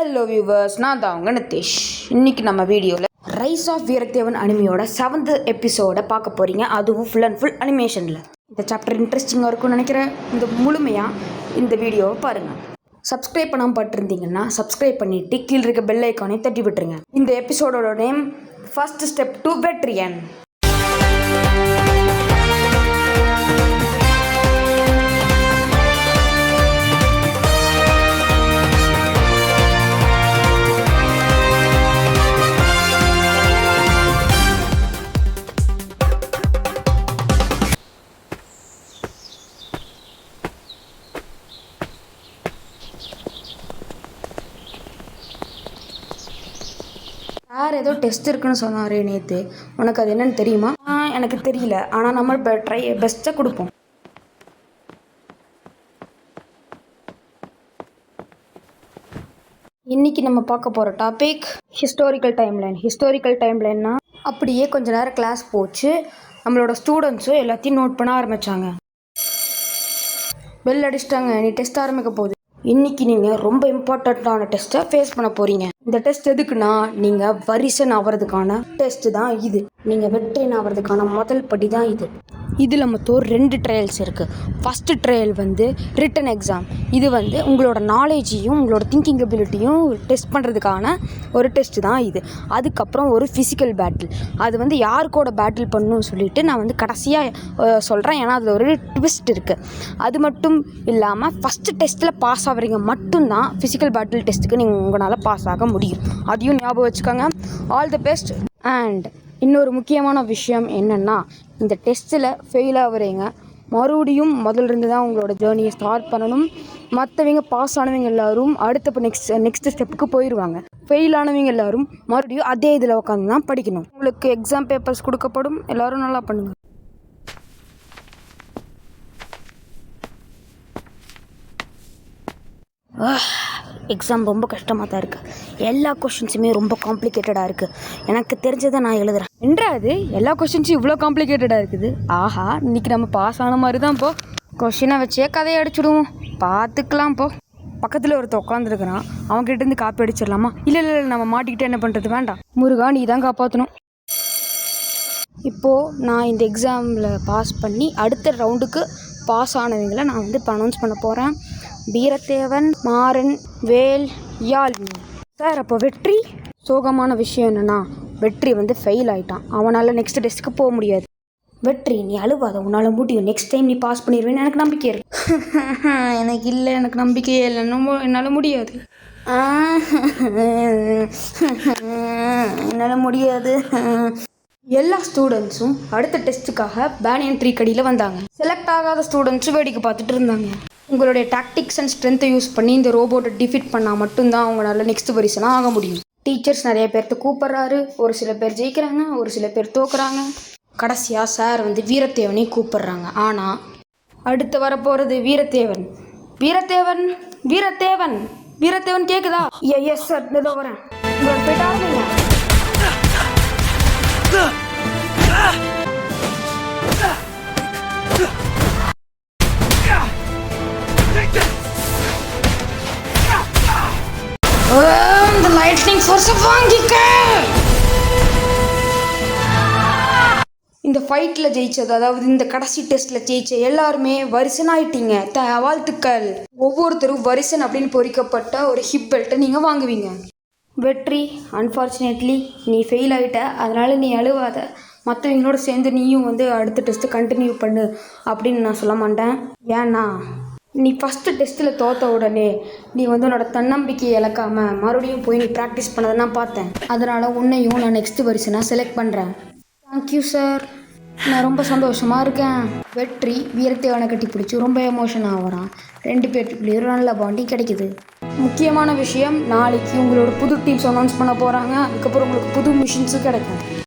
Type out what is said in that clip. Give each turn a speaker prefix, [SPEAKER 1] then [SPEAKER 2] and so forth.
[SPEAKER 1] Hello viewers, நான் தான் உங்கள் நிதிஷ். இன்றைக்கி நம்ம வீடியோவில் ரைஸ் ஆஃப் வீரத்தேவன் அனிமியோட 7th எபிசோடை பார்க்க போகிறீங்க. அதுவும் ஃபுல் அண்ட் ஃபுல் அனிமேஷனில். இந்த சாப்டர் இன்ட்ரெஸ்டிங்காக இருக்கும்னு நினைக்கிறேன். இந்த முழுமையாக இந்த வீடியோவை பாருங்கள். சப்ஸ்கிரைப் பண்ணாமல் பட்டிருந்தீங்கன்னா சப்ஸ்கிரைப் பண்ணிவிட்டு கீழே இருக்க பெல் ஐக்கானை தட்டி விட்டுருங்க. இந்த எபிசோடோட நேம் ஃபர்ஸ்ட் ஸ்டெப் டு வெற்றியன். சார் ஏதோ டெஸ்ட் இருக்குன்னு சொன்னார் நேற்று. உனக்கு அது என்னன்னு தெரியுமா? எனக்கு தெரியல, ஆனால் நம்ம இப்போ பெஸ்ட்டை கொடுப்போம். இன்றைக்கி நம்ம பார்க்க போகிற டாபிக் ஹிஸ்டாரிக்கல் டைம்லைன். ஹிஸ்டாரிக்கல் டைம்லைன்னா அப்படியே கொஞ்ச நேரம் கிளாஸ் போச்சு. நம்மளோட ஸ்டூடெண்ட்ஸும் எல்லாத்தையும் நோட் பண்ண ஆரம்பித்தாங்க. பெல் அடிச்சிட்டாங்க, நீ டெஸ்ட் ஆரம்பிக்க போகுது. இன்றைக்கி நீங்கள் ரொம்ப இம்பார்ட்டண்ட்டான டெஸ்ட்டை ஃபேஸ் பண்ண போகிறீங்க. இந்த டெஸ்ட் எதுக்குன்னா, நீங்கள் வரிசன் ஆகிறதுக்கான டெஸ்ட்டு தான் இது. நீங்கள் வெற்றியன் ஆகிறதுக்கான முதல் படி தான் இது. இதில் மொத்தம் 2 ட்ரையல்ஸ் இருக்குது. First trial written exam. இது உங்களோட நாலேஜையும் உங்களோட திங்கிங் எபிலிட்டியும் டெஸ்ட் பண்ணுறதுக்கான ஒரு டெஸ்ட்டு தான் இது. அதுக்கப்புறம் ஒரு ஃபிசிக்கல் பேட்டில். அது யார் கூட பேட்டில் பண்ணணும்னு சொல்லிட்டு நான் கடைசியாக சொல்கிறேன். ஏன்னா அதில் ஒரு ட்விஸ்ட் இருக்குது. அது மட்டும் இல்லாமல் ஃபஸ்ட்டு டெஸ்ட்டில் பாஸ் ஆகிறீங்க மட்டும்தான் ஃபிசிக்கல் பேட்டில் டெஸ்ட்டுக்கு நீங்கள் உங்களால் பாஸ் ஆக முடியும். அதையும் ஞாபகம் வச்சுக்கோங்க. All the best. அண்ட் இன்னொரு முக்கியமான விஷயம் என்னென்னா, இந்த டெஸ்ட்டில் ஃபெயில் ஆகுறீங்க மறுபடியும் முதல்ல தான் உங்களோட ஜேர்னியை ஸ்டார்ட் பண்ணணும். மற்றவங்க பாஸ் ஆனவங்க எல்லோரும் அடுத்த நெக்ஸ்ட் ஸ்டெப்புக்கு போயிடுவாங்க. ஃபெயில் ஆனவங்க எல்லோரும் மறுபடியும் அதே இதில் உட்காந்து தான் படிக்கணும். உங்களுக்கு எக்ஸாம் பேப்பர்ஸ் கொடுக்கப்படும். எல்லோரும் நல்லா பண்ணுங்கள். எக்ஸாம் ரொம்ப கஷ்டமாக தான் இருக்குது. எல்லா கொஷின்ஸுமே ரொம்ப காம்ப்ளிகேட்டடாக இருக்குது. எனக்கு தெரிஞ்சதை நான் எழுதுகிறேன். என்றாது எல்லா கொஷின்ஸும் இவ்வளோ காம்ப்ளிகேட்டடாக இருக்குது. ஆஹா, இன்றைக்கி நம்ம பாஸ் ஆன மாதிரி தான். கொஷினை வச்சே கதையை அடிச்சுடுவோம். பார்த்துக்கலாம். பக்கத்தில் ஒருத்தர் உட்காந்துருக்குறான். அவங்ககிட்டேருந்து காப்பி அடிச்சிடலாமா? இல்லை நம்ம மாட்டிக்கிட்டு என்ன பண்ணுறது? வேண்டாம், முருகா நீ தான் காப்பாற்றணும். இப்போது நான் இந்த எக்ஸாமில் பாஸ் பண்ணி அடுத்த ரவுண்டுக்கு பாஸ் ஆனவங்களை நான் இப்போ அனௌன்ஸ் பண்ண போகிறேன். வீரத்தேவன், மாறன், வேல், யாழ்னி. சார், அப்போ வெற்றி? சோகமான விஷயம் என்னென்னா, வெற்றி ஃபெயில் ஆகிட்டான். அவனால் நெக்ஸ்ட் டெஸ்ட்டுக்கு போக முடியாது. வெற்றி, நீ அழுவாத, உன்னால் முடியும். நெக்ஸ்ட் டைம் நீ பாஸ் பண்ணிடுவேன்னு எனக்கு நம்பிக்கை இருக்கு. எனக்கு இல்லை, எனக்கு நம்பிக்கையே இல்லை. என்னால் முடியாது. என்னால் முடியாது. எல்லா ஸ்டூடெண்ட்ஸும் அடுத்த டெஸ்ட்டுக்காக பேனியன் ட்ரீ கடியில் வந்தாங்க. செலக்ட் ஆகாத ஸ்டூடெண்ட்ஸும் வேடிக்கை பார்த்துட்டு இருந்தாங்க. உங்களுடைய டாக்டிக்ஸ் அண்ட் ஸ்ட்ரென்த்தை யூஸ் பண்ணி இந்த ரோபோட்டை டிஃபீட் பண்ணால் மட்டும்தான் அவங்களால நெக்ஸ்ட் வரிசனாக ஆக முடியும். டீச்சர்ஸ் நிறைய பேர்த்த கூப்பிட்றாரு. ஒரு சில பேர் ஜெயிக்கிறாங்க, ஒரு சில பேர் தோக்குறாங்க. கடைசியாக சார் வீரத்தேவனையும் கூப்பிட்றாங்க. ஆனால் அடுத்து வரப்போகிறது வீரத்தேவன். வீரத்தேவன் வீரத்தேவன் வீரத்தேவன் கேட்குதா? எஸ் சார், இதோ வரேன். உங்களோட போயிட்டு ஆரம்பிங்க. இந்த லைட்னிங் ஃபோர்ஸை வாங்கிக்க. இந்த ஃபைட்டில் ஜெயிச்சது, அதாவது இந்த கடைசி டெஸ்ட்டில் ஜெயிச்ச எல்லாருமே வரிசன் ஆயிட்டீங்க. வாழ்த்துக்கள். ஒவ்வொருத்தரும் வரிசன் அப்படின்னு பொறிக்கப்பட்ட ஒரு ஹிப் பெல்ட்டை நீங்கள் வாங்குவீங்க. வெற்றி, அன்ஃபார்ச்சுனேட்லி நீ ஃபெயில் ஆகிட்ட. அதனால் நீ அழுவாத. மற்றவங்களோட சேர்ந்து நீயும் அடுத்த டெஸ்ட்டு கண்டினியூ பண்ணு அப்படின்னு நான் சொல்ல மாட்டேன். ஏன்னா நீ ஃபஸ்ட்டு டெஸ்ட்டில் தோற்ற உடனே நீ உன்னோட தன்னம்பிக்கையை இழக்காமல் மறுபடியும் போய் நீ ப்ராக்டிஸ் பண்ணதை நான் பார்த்தேன். அதனால் உன்னையும் நான் நெக்ஸ்ட் வரிசனாக செலக்ட் பண்ணுறேன். தேங்க்யூ சார், நான் ரொம்ப சந்தோஷமாக இருக்கேன். வெற்றி வீரத்தேவனை கட்டி பிடிச்சி ரொம்ப எமோஷன் ஆகிறான். 2 பேர்த்துக்குள்ளேயும் நல்ல பாண்டிங் கிடைக்குது. முக்கியமான விஷயம், நாளைக்கு உங்களோட புது டீம்ஸ் அனௌன்ஸ் பண்ண போகிறாங்க. அதுக்கப்புறம் உங்களுக்கு புது மிஷின்ஸும் கிடைக்கும்.